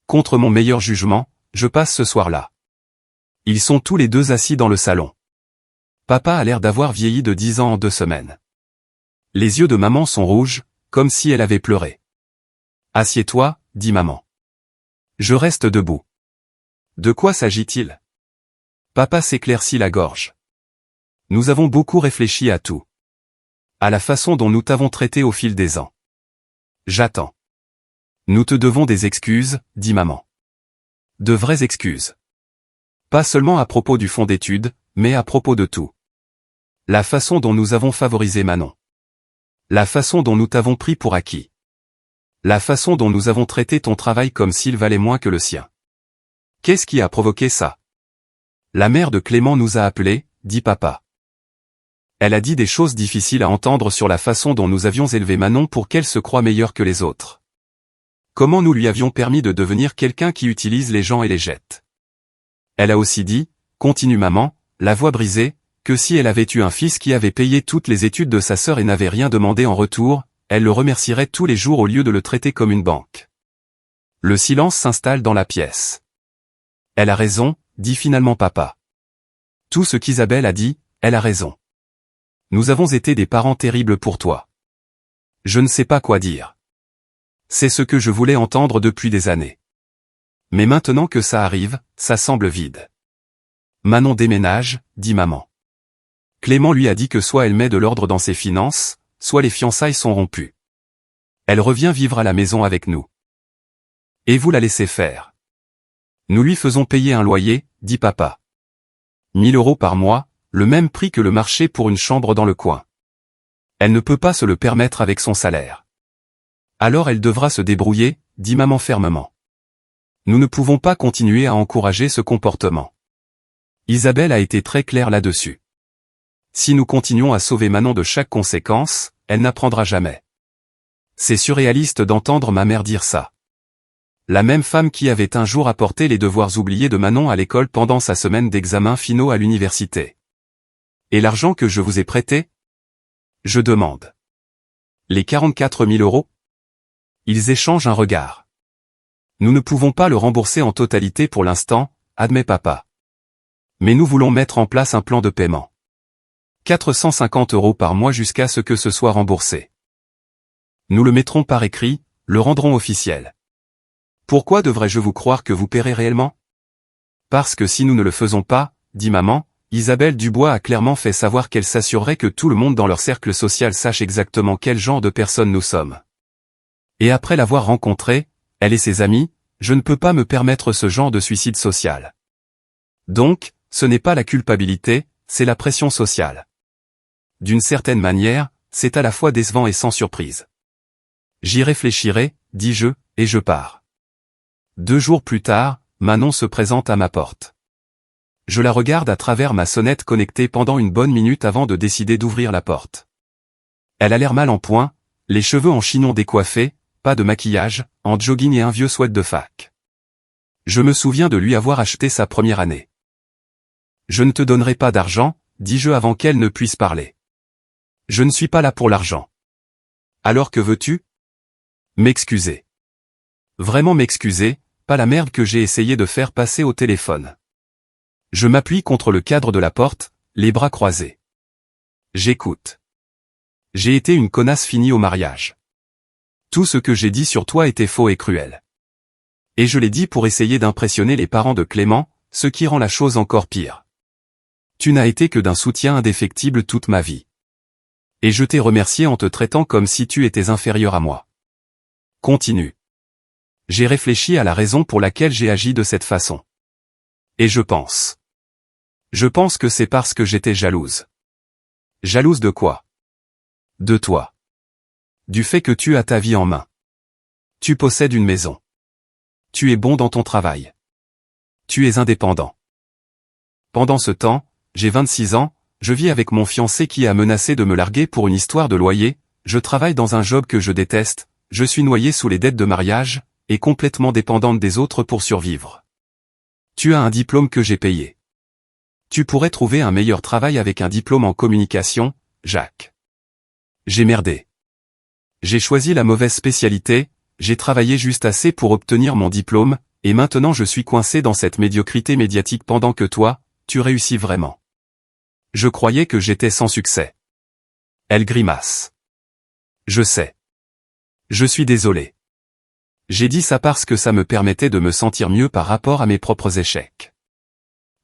Contre mon meilleur jugement, je passe ce soir-là. Ils sont tous les deux assis dans le salon. Papa a l'air d'avoir vieilli de 10 ans en 2 semaines. Les yeux de maman sont rouges, comme si elle avait pleuré. Assieds-toi, dit maman. Je reste debout. De quoi s'agit-il? Papa s'éclaircit la gorge. Nous avons beaucoup réfléchi à tout. À la façon dont nous t'avons traité au fil des ans. J'attends. Nous te devons des excuses, dit maman. De vraies excuses. Pas seulement à propos du fonds d'études, mais à propos de tout. La façon dont nous avons favorisé Manon. La façon dont nous t'avons pris pour acquis. La façon dont nous avons traité ton travail comme s'il valait moins que le sien. Qu'est-ce qui a provoqué ça? La mère de Clément nous a appelés, dit papa. Elle a dit des choses difficiles à entendre sur la façon dont nous avions élevé Manon pour qu'elle se croie meilleure que les autres. Comment nous lui avions permis de devenir quelqu'un qui utilise les gens et les jette. Elle a aussi dit, continue maman, la voix brisée, que si elle avait eu un fils qui avait payé toutes les études de sa sœur et n'avait rien demandé en retour, elle le remercierait tous les jours au lieu de le traiter comme une banque. Le silence s'installe dans la pièce. Elle a raison, dit finalement papa. Tout ce qu'Isabelle a dit, elle a raison. Nous avons été des parents terribles pour toi. Je ne sais pas quoi dire. C'est ce que je voulais entendre depuis des années. Mais maintenant que ça arrive, ça semble vide. Manon déménage, dit maman. Clément lui a dit que soit elle met de l'ordre dans ses finances, soit les fiançailles sont rompues. Elle revient vivre à la maison avec nous. Et vous la laissez faire. Nous lui faisons payer un loyer, dit papa. 1 000 € par mois, le même prix que le marché pour une chambre dans le coin. Elle ne peut pas se le permettre avec son salaire. Alors elle devra se débrouiller, dit maman fermement. Nous ne pouvons pas continuer à encourager ce comportement. Isabelle a été très claire là-dessus. Si nous continuons à sauver Manon de chaque conséquence, elle n'apprendra jamais. C'est surréaliste d'entendre ma mère dire ça. La même femme qui avait un jour apporté les devoirs oubliés de Manon à l'école pendant sa semaine d'examens finaux à l'université. Et l'argent que je vous ai prêté? Je demande. Les 44 000 €? Ils échangent un regard. Nous ne pouvons pas le rembourser en totalité pour l'instant, admet papa. Mais nous voulons mettre en place un plan de paiement. 450 € par mois jusqu'à ce que ce soit remboursé. Nous le mettrons par écrit, le rendrons officiel. Pourquoi devrais-je vous croire que vous paierez réellement? Parce que si nous ne le faisons pas, dit maman, Isabelle Dubois a clairement fait savoir qu'elle s'assurerait que tout le monde dans leur cercle social sache exactement quel genre de personnes nous sommes. Et après l'avoir rencontrée, elle et ses amis, je ne peux pas me permettre ce genre de suicide social. Donc, ce n'est pas la culpabilité, c'est la pression sociale. D'une certaine manière, c'est à la fois décevant et sans surprise. J'y réfléchirai, dis-je, et je pars. 2 jours plus tard, Manon se présente à ma porte. Je la regarde à travers ma sonnette connectée pendant une bonne minute avant de décider d'ouvrir la porte. Elle a l'air mal en point, les cheveux en chignon décoiffés, pas de maquillage, en jogging et un vieux sweat de fac. Je me souviens de lui avoir acheté sa première année. Je ne te donnerai pas d'argent, dis-je avant qu'elle ne puisse parler. Je ne suis pas là pour l'argent. Alors que veux-tu? M'excuser. Vraiment m'excuser, pas la merde que j'ai essayé de faire passer au téléphone. Je m'appuie contre le cadre de la porte, les bras croisés. J'écoute. J'ai été une connasse finie au mariage. Tout ce que j'ai dit sur toi était faux et cruel. Et je l'ai dit pour essayer d'impressionner les parents de Clément, ce qui rend la chose encore pire. Tu n'as été que d'un soutien indéfectible toute ma vie. Et je t'ai remercié en te traitant comme si tu étais inférieur à moi. Continue. J'ai réfléchi à la raison pour laquelle j'ai agi de cette façon. Et je pense que c'est parce que j'étais jalouse. Jalouse de quoi? De toi. Du fait que tu as ta vie en main. Tu possèdes une maison. Tu es bon dans ton travail. Tu es indépendant. Pendant ce temps, j'ai 26 ans, je vis avec mon fiancé qui a menacé de me larguer pour une histoire de loyer, je travaille dans un job que je déteste, je suis noyé sous les dettes de mariage, et complètement dépendante des autres pour survivre. Tu as un diplôme que j'ai payé. Tu pourrais trouver un meilleur travail avec un diplôme en communication, Jacques. J'ai merdé. J'ai choisi la mauvaise spécialité, j'ai travaillé juste assez pour obtenir mon diplôme, et maintenant je suis coincé dans cette médiocrité médiatique pendant que toi, tu réussis vraiment. Je croyais que j'étais sans succès. Elle grimace. Je sais. Je suis désolé. J'ai dit ça parce que ça me permettait de me sentir mieux par rapport à mes propres échecs.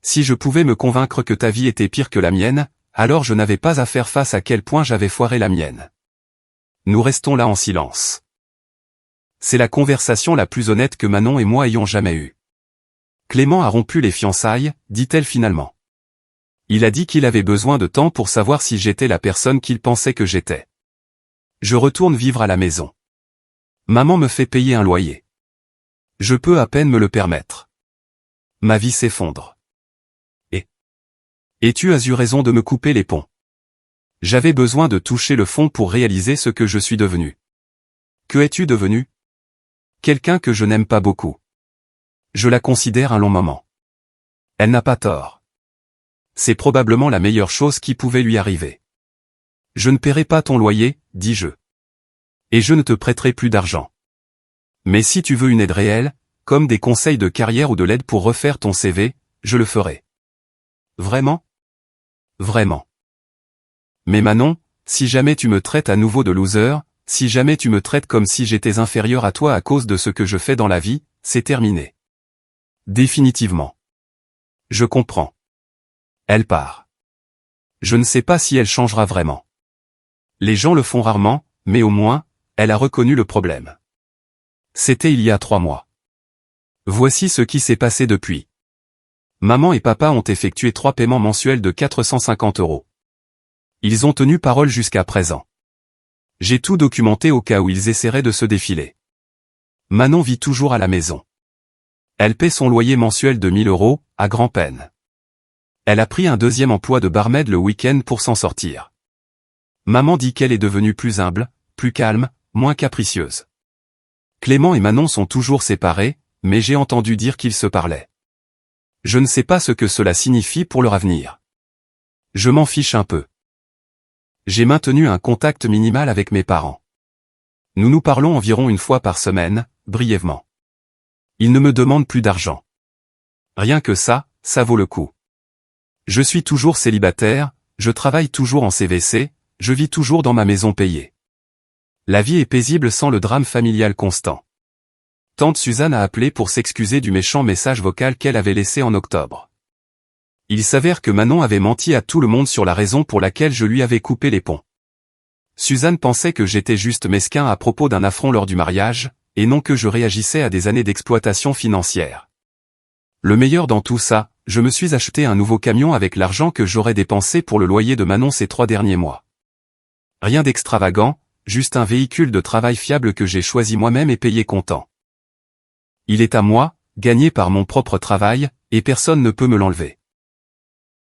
Si je pouvais me convaincre que ta vie était pire que la mienne, alors je n'avais pas à faire face à quel point j'avais foiré la mienne. Nous restons là en silence. C'est la conversation la plus honnête que Manon et moi ayons jamais eue. Clément a rompu les fiançailles, dit-elle finalement. Il a dit qu'il avait besoin de temps pour savoir si j'étais la personne qu'il pensait que j'étais. Je retourne vivre à la maison. Maman me fait payer un loyer. Je peux à peine me le permettre. Ma vie s'effondre. Et tu as eu raison de me couper les ponts. J'avais besoin de toucher le fond pour réaliser ce que je suis devenu. Que es-tu devenu? Quelqu'un que je n'aime pas beaucoup. Je la considère un long moment. Elle n'a pas tort. C'est probablement la meilleure chose qui pouvait lui arriver. Je ne paierai pas ton loyer, dis-je. Et je ne te prêterai plus d'argent. Mais si tu veux une aide réelle, comme des conseils de carrière ou de l'aide pour refaire ton CV, je le ferai. Vraiment? Vraiment. Mais Manon, si jamais tu me traites à nouveau de loser, si jamais tu me traites comme si j'étais inférieur à toi à cause de ce que je fais dans la vie, c'est terminé. Définitivement. Je comprends. Elle part. Je ne sais pas si elle changera vraiment. Les gens le font rarement, mais au moins, elle a reconnu le problème. C'était il y a 3 mois. Voici ce qui s'est passé depuis. Maman et papa ont effectué 3 paiements mensuels de 450 €. Ils ont tenu parole jusqu'à présent. J'ai tout documenté au cas où ils essaieraient de se défiler. Manon vit toujours à la maison. Elle paie son loyer mensuel de 1000 €, à grand-peine. Elle a pris un deuxième emploi de barmaid le week-end pour s'en sortir. Maman dit qu'elle est devenue plus humble, plus calme, moins capricieuse. Clément et Manon sont toujours séparés, mais j'ai entendu dire qu'ils se parlaient. Je ne sais pas ce que cela signifie pour leur avenir. Je m'en fiche un peu. J'ai maintenu un contact minimal avec mes parents. Nous nous parlons environ une fois par semaine, brièvement. Ils ne me demandent plus d'argent. Rien que ça vaut le coup. Je suis toujours célibataire, je travaille toujours en CVC, je vis toujours dans ma maison payée. La vie est paisible sans le drame familial constant. Tante Suzanne a appelé pour s'excuser du méchant message vocal qu'elle avait laissé en octobre. Il s'avère que Manon avait menti à tout le monde sur la raison pour laquelle je lui avais coupé les ponts. Suzanne pensait que j'étais juste mesquin à propos d'un affront lors du mariage, et non que je réagissais à des années d'exploitation financière. Le meilleur dans tout ça, je me suis acheté un nouveau camion avec l'argent que j'aurais dépensé pour le loyer de Manon ces 3 derniers mois. Rien d'extravagant, juste un véhicule de travail fiable que j'ai choisi moi-même et payé comptant. Il est à moi, gagné par mon propre travail, et personne ne peut me l'enlever.